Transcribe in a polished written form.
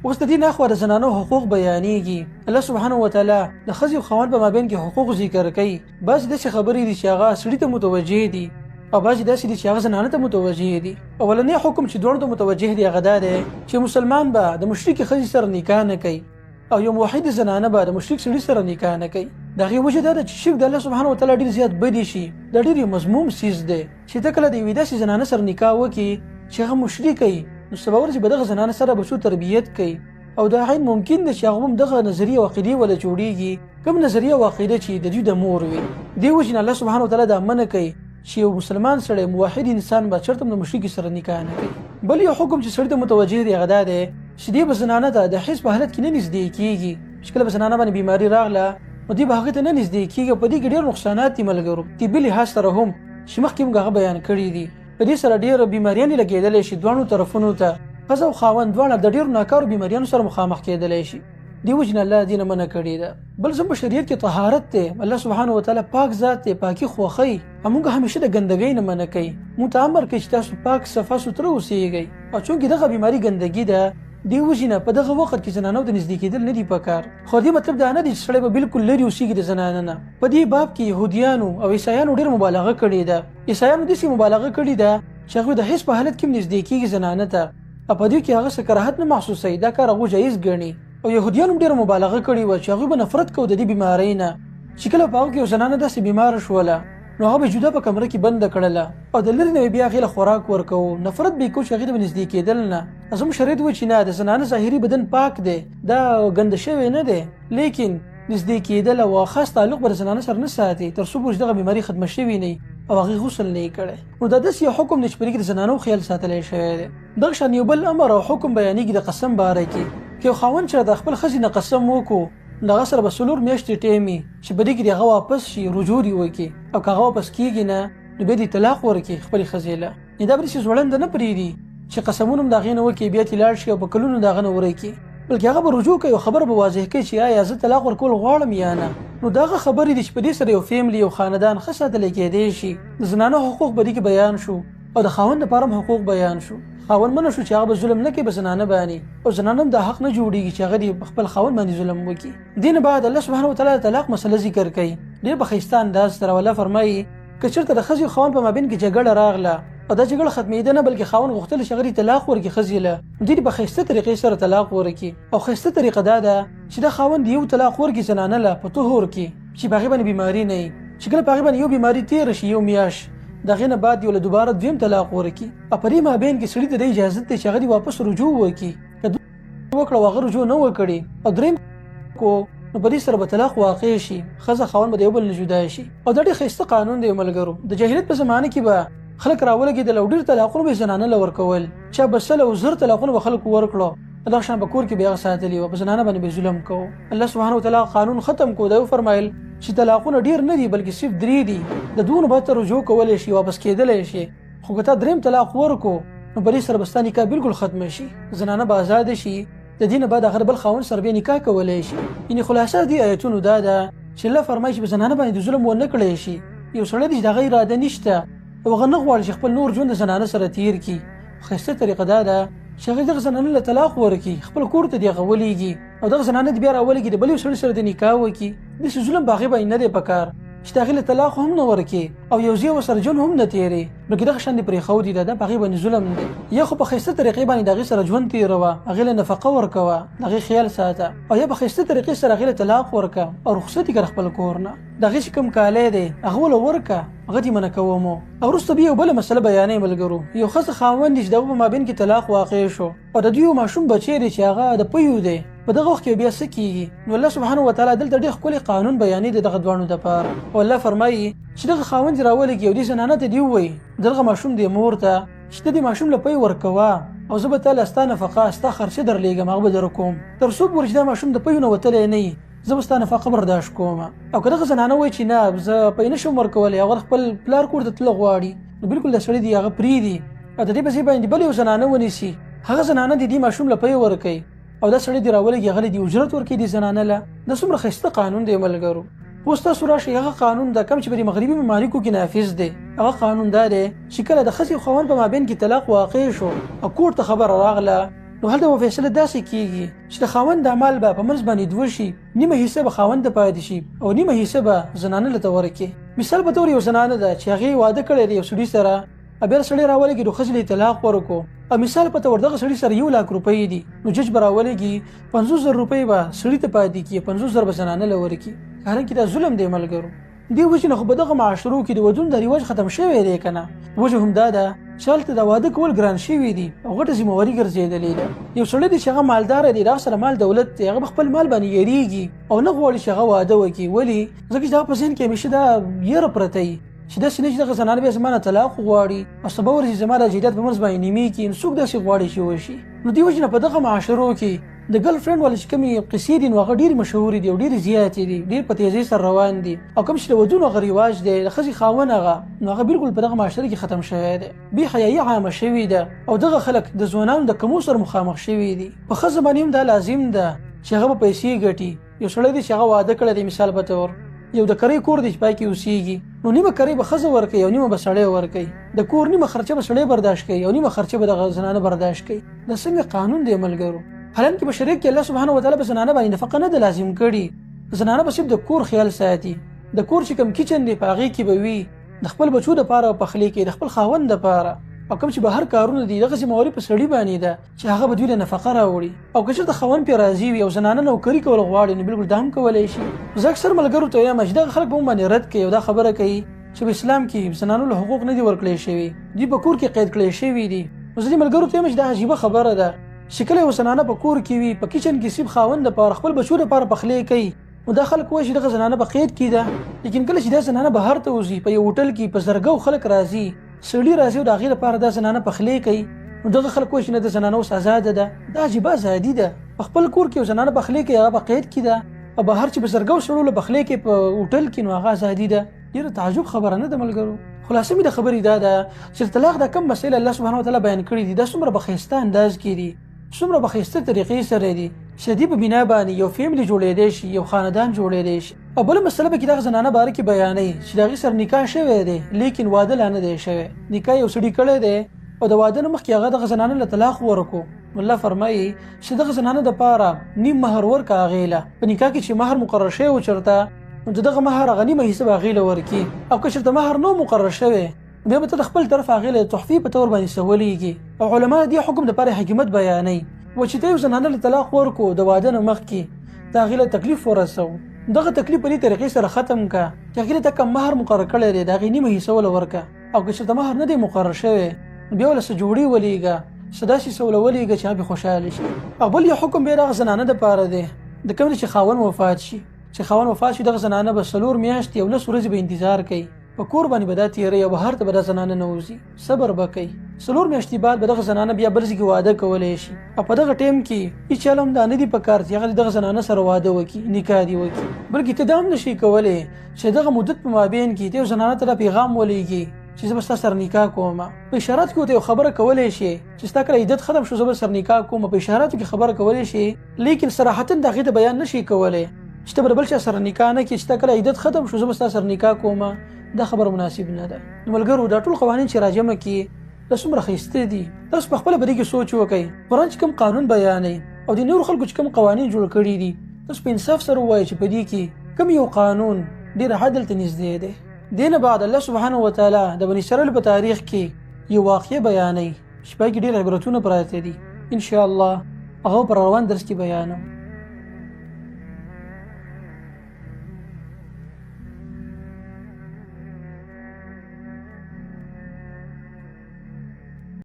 اوس د دې نه خو د زنانو حقوق بیانېږي. الله سبحانه وتعالی د ښځې او خاوند په مابین کې حقوق ذکر کوي. بعضې داسې خبرې دي چې هغه سړي ته متوجه دي او بعضې داسې دي چې هغه زنانه ته متوجه دي. اولنی حکم چې دواړو ته متوجه دی هغه دا دی چې مسلمان به د مشرکې ښځې سره نکاح نه کوي او یو موحد زنانه به د مشرک سړي سره نکاح نه کوي. د هغې وجه دا ده چې شرک د الله سبحانه وتعالی ډېر زیات بدې شي. دا ډېر یو مذموم څیز دی چې ته کله د یوې داسې زنانه سره نکاح وکړي چې هغه مشرکه وي، نو سبا ورځې به دغه زنانه سره به څو تربیت کوي او دا عین ممکن ده چې هغه هم دغه نظریه او عقیدې وله جوړېږي کوم نظریه او عقیده چې د دوی د مور وي. دې وجې نه الله سبحانه وتعالی دا منع کوي چې یو مسلمان سړی موحد انسان به چېرته هم د مشرکې سره نکاح نه کوي. بل یو حکم چې سړي ته متوجه دی هغه دا دی چې دې به زنانه ته د حیض په حالت کې نه نږدې کېږي. چې کله به زنانه باندې بیماري راغله نو دې به هغې ته نه نږدې کېږي. په دې کې ډېر نقصانات دي ملګرو، طبي لحاظ سره هم چې مخکې موږ هغه بیان کړي دي. په دې سره ډېره بیماریانې لګېدلی شي دواړو طرفونو ته. ښځه او خاوند دواړه د ډېرو ناکارو بیماریانو سره مخامخ کېدلی شي. دې وجې نه الله دې نه منع کړې ده. بل زموږ په شریعت کې طهارت دی. الله سبحانه وتعالی پاک ذات دی، پاکي خوښوي. موږ همیشه د ګندګۍ نه منع کوي. موږ ته امر کوي چې تاسو پاک صفا سوتره اوسېږئ. او چونکې دغه بیماري ګندګي ده دې وجې نه په دغه وخت کې زنانو ته نږدې کېدل نه دي پکار. خو دې مطلب دا نه دی چې سړی به بالکل لرې اوسېږي د زنانه نه. په دې باب کې یهودیانو او عیسایانو ډېر مبالغه کړې ده. عیسایانو داسې مبالغه کړې ده چې هغوی د حیض په حالت کې هم نږدې کېږي زنانه ته او په دې کې هغه څه کراهت نه محسوسوي. دا کار هغوی جایز ګڼي. او یهودیانو ډېره مبالغه کړې وه چې هغوی به نفرت کوو د دې بیمارۍ نه چې کله په هغو کې یو زنانه داسې بیماره شوله نو هغه به جدا په کمره کې بنده کړله او د لرې نه بیا هغې له خوراک ورکوو. نفرت به یې کوو چې هغې ته به نږدې کېدل نه. زموږ شریعت وایي چې نه، د زنانه ظاهري بدن پاک دی، دا ګنده شوی نه دی، لیکن نږدې کېدل او خاص تعلق به د زنانه سره نه ساتي تر څو پورې دغه بیماري ختمه شوې نه او هغې غسل نه یې کړی. نو دا داسې یو حکم دی چې په دې کې د زنانو خیال ساتلی شوی دی. دغه شان یو بل امر او حکم بیانېږي د قسم باره کې. که یو خاوند چې د خپل ښځې نه قسم وکړو نو هغه سره به 4 میاشتې ټیم وي چې په دې کې د هغه واپس شي، رجوع دې وکړي او که هغه واپس کېږي نه نو بیا دې طلاق ورکړي خپلې ښځې له. دا به داسې زوړنده نه پرېږدي چې قسمونه هم د هغې نه وکړي بیا ترې لاړ شي او په کلونو د هغه نه ورکړي، بلکې هغه به رجوع کوي او خبره به واضح کوي چې آیا زه طلاق ورکول غواړم یا نه. نو دا هغه خبرې دي چې په دې سره یو فیملي یو خاندان ښه ساتلی کېدی شي. د زنانو حقوق به دې کې بیان شو او د خاوند لپاره هم حقوق بیان شو. خاوند منع شو چې هغه به ظلم نه کوي په زنانه باندې او زنانه هم دا حق نه جوړېږي چې هغه دې خپل خاوند باندې ظلم وکړي. دې نه بعد الله سبحانه وتعالی د طلاق مسله ذکر کوي ډېر په ښایسته انداز سره. الله فرمایي که چېرته د ښځې او خاوند په مابین کې جګړه راغله او دا جګړه ختمېده نه بلکې خاوند غوښتل چې هغه طلاق ورکړي ښځې له، دې په ښایسته طریقې سره طلاق ورکړي. او ښایسته طریقه دا ده چې دا خاوند یو طلاق ورکړي زنانه له په طهور کې چې په هغې باندې بیماري نه وي. چې کله په هغې باندې یو بیماري تېره شي یو میاشت د هغې نه بعد یو له دوباره دویم طلاق ورکړي. او په دې مابین کې سړي ته د اجازت دی چې هغه دې واپس رجوع وکړي. که وکړه او هغه رجوع نه وکړي او دریم کو نو په دې سره به طلاق واقع شي. ښځه خاوند به د یو بل نه جدا شي. او دا ډېر ښایسته قانون دی ملګرو. د جاهلیت په زمانه کې به خلک راولګېدل او ډېر طلاقونه به یې زنانه له ورکول. چا به 100 او 1000 طلاقونه به خلکو ورکړو. دغه شان به کور کې به هغه ساتلي وو، په زنانه باندې به ظلم کوو. الله سبحانه وتعالی قانون ختم کو. دا وفرمایل چې طلاقونه ډېر نه دي بلکې صرف 3 دي. د دونو به ته رجوع کولی شي، واپس کېدلی شي. خو که تا دریم طلاق ورکو نو په دې سره به ستا نکاح بالکل ختمه شي، زنانه به آزاده شي. د دې نه بعد هغه بل خاوند سره بیا نکاح کولی شي. یعنې خلاصه دې آیتونو دا ده چې الله فرمایي چې په زنانه باندې د ظلم ونه کړی شي. یو سړی دی چې د هغه اراده نشته او هغه نه غواړي چې خپل نور ژوند د زنانه سره تېر کړي. ښایسته طریقه دا ده چې هغې دغه زنانه له طلاق ورکړي، خپل کور ته دې هغه ولېږي او دغه زنانه دې بیا راولېږي د بل یو سړي سره د نکاح وکړي. داسې ظلم په هغې باندې نه دی پکار چې د هغې له طلاق هم نه ورکړي او یو ځای ورسره ژوند هم نه تېرې، بلکې دغه شان دې پرېښودي ده. دا په هغې باندې ظلم دی. یا خو په ښایسته طریقې باندې د هغې سره ژوند تېروه، هغې له نفقه ورکوه، د هغې خیال ساته، او یا په ښایسته طریقې سره هغې له طلاق ورکه او رخصت یې کړه خپل کور نه. د هغې چې کوم کالی دی هغه وله ورکه، هغه دې منع کومو. او وروسته بیا یو بله مسله بیانوي ملګرو. یو ښځه خاوند دی چې د هغو په مابین کې طلاق واقع شو او د دوی یو ماشوم بچی دی چې هغه د پیو دی. په دغه وخت کې بیا څه کېږي؟ نو الله سبحانه وتعالی دلته ډېر ښکلی قانون بیانوي د دغه دواړو دپاره. او الله فرمایي چې دغه خاوند دې راولېږي او دې زنانه ته دې ووایي دغه ماشوم دې مور ته چې ته دې ماشوم له پی ورکوه او زه به تا له ستا نفقه ستا خرچه درلېږم، هغه به در کوم تر څو پورې چې دا ماشوم د پیو نه وتلی نه وي، زه به ستا نفقه برداشت کوم. او که دغه زنانه وایي چې نه زه پی نه شم ورکولی، هغه خپل پلار کور ته تله غواړي، نو بالکل د سړي دې هغه پرېږدي او د دې په ځای باندې بل یو زنانه ونیسي، هغه زنانه دې دې ماشوم له پی ورکوي او دا سړی دې راولېږي هغه دې اجرت ورکوي دې زنانه له. دا څومره ښایسته قانون دی ملګرو. اوس تاسو راشئ هغه قانون دا کوم چې په مغربي ممالکو کې نافذ دی. هغه قانون دا دی چې کله د ښځې او خاوند په مابین کې طلاق واقع شو او کور ته خبره راغله نو هلته به فیصله داسې کیږي چې د خاوند د اعمال به په منځ باندې دوه شي، نیمه حصه به خاوند ته پاتې شي او نیمه حصه به زنانه ته ورکړي. مثال په تور یو زنانه ده چې هغې واده کړی دی یو سړي سره، بیا سړی راولېږي نو ښځې طلاق ورکړو، او مثال په تور دغه سړي سره 1 لک روپۍ دي، نو جج به راولېږي 50,000 روپۍ به سړي ته پاتې کړي، 50,000 به زنانه له ورکړي. حالانکې دا ظلم دی ملګرو. دې وجې نه خو په دغه معاشرو کې د ودونو د رواج ختم شوی دی که نه. وجه همدا ده چې هلته د واده کول ګران شوي دي او غټه ذمهواري ګرځېدلې ده. یو سړی دی چې هغه مالداره دی، د هغه سره مال دولت دی، هغه په خپل مال باندې یېرېږي او نه غواړي چې هغه واده وکړي. ولې؟ ځکه چې د هغه په ذهن کې همیشه دا یېره پرته وي چې داسې نه چې دغه زنانه بیا زما نه طلاق وغواړي او سبا ورځي زما د جایداد په منځ باندې نیمې کړي، نو څوک داسې غواړي چې وشي. نو دې وجې نه په دغه معاشرو کې د ګرل فرینډ والا چې کومې قصې دي نو هغه ډېرې مشهورې دي او ډېرې زیاتې دي، ډېر په تیزۍ سره روان دي. او کوم چې د ودونو هغه رواج دی د ښځې خاوند هغه نو هغه بالکل په دغه معاشره کې ختم شوی دی. بې حیایي عامه شوې ده او دغه خلک د ځوانانو د کمو سره مخامخ شوي دي. په ښځه باندې هم دا لازم ده چې هغه به پیسې ګټي. یو سړی دی چې هغه واده کړی دی، مثال په طور یو د کرۍ کور دی چې پای کې اوسېږي، نو نیمه کرۍ به ښځه ورکوي او نیمه به سړی ورکوي. د کور نیمه خرچه به سړی برداشت کوي او نیمه خرچه به دغه زنانه برداشت کوي. دا څنګه قانون دی ملګرو؟ حالانکه په شریعت کې الله سبحانه وتعالی په زنانه باندې نفقه نه ده لازم کړي. زنانه به صرف د کور خیال ساتي. د کور چې کوم کچن دی په هغې کې به وي، د خپل بچو دپاره پخلی کوي، د خپل خاوند دپاره. او کوم چې بهر کارونه دي دغه ذمهواري په سړي باندې ده چې هغه به دوی له نفقه راوړي. او که چېرته خاوند پرې راضي وي او زنانه نوکري کول غواړي نو بالکل دا هم کولی شي. زه اکثر ملګرو ته وایم چې دغه خلک به هم باندې رد کوي او دا خبره کوي چې په اسلام کې زنانو له حقوق نه دي ورکړی شوي، دوی په کور کې قید کړی شوي دي. نو زه دې ملګرو ته وایم چې دا عجیبه خبره ده چې کله یو زنانه په کور کې وي، په کچن کې صرف خاوند دپاره خپل بچو دپاره پخلی کوي، نو دا خلک وایي چې دغه زنانه په قید کې ده. لیکن کله چې دا زنانه بهر ته وځي، په یو هوټل کې په زرګو خلک راځي، سړي راځي او د هغې لپاره دا زنانه پخلی کوي، نو دغه خلک وایي چې نه د زنانه اوس ازاده ده. دا عجیبه ازادي ده. په خپل کور کې یو زنانه پخلی کوي هغه په قید کې ده، او بهر چې په زرګو سړو له پخلی کوي په هوټل کې نو هغه ازادي ده. ډېره تعجب خبره نه ده ملګرو. خلاصه مې د خبرې دا ده چې طلاق دا کم مسایل الله سبحانه وتعالی بیان کړي دي، دا څومره په ښایسته انداز کې دي، څومره په ښایسته طریقې سره دي چې د دې په بنا باندې یو فیملی جوړېدی شي، یو خاندان جوړېدی شي. او بله مسله به کې دغه زنانه باره کې بیانوي چې د هغې سره نکاح شوی دی لیکن واده لا نه دی شوی. نکاح یو سړي کړی دی او د واده نه مخکې هغه دغه زنانه له طلاق ورکړو. الله فرمایي چې دغه زنانه دپاره نیم مهر ورکړه هغې له. په نکاح کې چې مهر مقرر شوی و چېرته نو د دغه مهر هغه نیمه حصه به هغې له ورکړي. او که چېرته مهر نه مقرر شوی بیا به ته د خپل طرف هغې له تحفې په طور باندې سولیږي. او علما دې حکم دپاره حکمت بیانوي و چې ته یو زنانه له طلاق ورکړو د واده نه مخکې د هغې له تکلیف ورسو، دغه تکلیف په دې طریقې سره ختم کړه چې هغې له ته کم مهر مقرر کړی دی د هغې نیمه حصه وله ورکړه. او که چېرته مهر نه دی مقرر شوی بیا وله څه جوړې ولېږه، څه داسې څه وله ولېږه چې هغه خوشحاله شي. او بل یو حکم بیا دغه زنانه دپاره دی د کوم چې خاوند وفات شي، چې خاوند وفات شي دغه زنانه به 4 میاشتې او 10 ورځې به انتظار کوي، په کور باندې به دا تېروي او بهر ته به دا زنانه نه وځي، صبر به کوي. 4 میاشتې بعد به دغه زنانه بیا بل ځای کې واده کولی شي. او په دغه ټایم کې هېڅ چا هم دا نه دي په کار چې هغه دغه زنانه سره واده وکړي، نکاح دې وکړي، بلکې ته دا هم نشي کولی چې دغه مدت په مابین کې ته یو زنانه ته دا پیغام ولېږي چې زه به ستا سره نکاح کوم. په اشاراتو کې ورته یو خبره کولی شي چې ستا کله عدت ختم شو زه به سره نکاح کوم، په اشاراتو کې خبره کولی شي، لیکن صراحتا د هغې ته بیان نشي کولی چې ته به بل چا سره نکاح نه کړې چې ستا کله عدت ختم شو زه به ستا سره نکاح کوم. دا خبره مناسب نه ده. ملګرو دا ټول قوانین چې راجمع کړي دا څومره ښایسته دي. تاسو په خپله په دې کې سوچ وکئ. قرآن چې کوم قانون بیانوي او د نورو خلکو چې کوم قوانین جوړ کړي دي تاسو په انصاف سره ووایئ چې په دې کې کوم یو قانون ډېر عدل ته نږدې دی. دې نه بعد الله سبحانه وتعالی د بني اسرائیل په تاریخ کې یو واقعه بیانوي چې په کې ډېر عبرتونه پراته دي. ان شاء الله هغه پر روان درس کې بیانوم.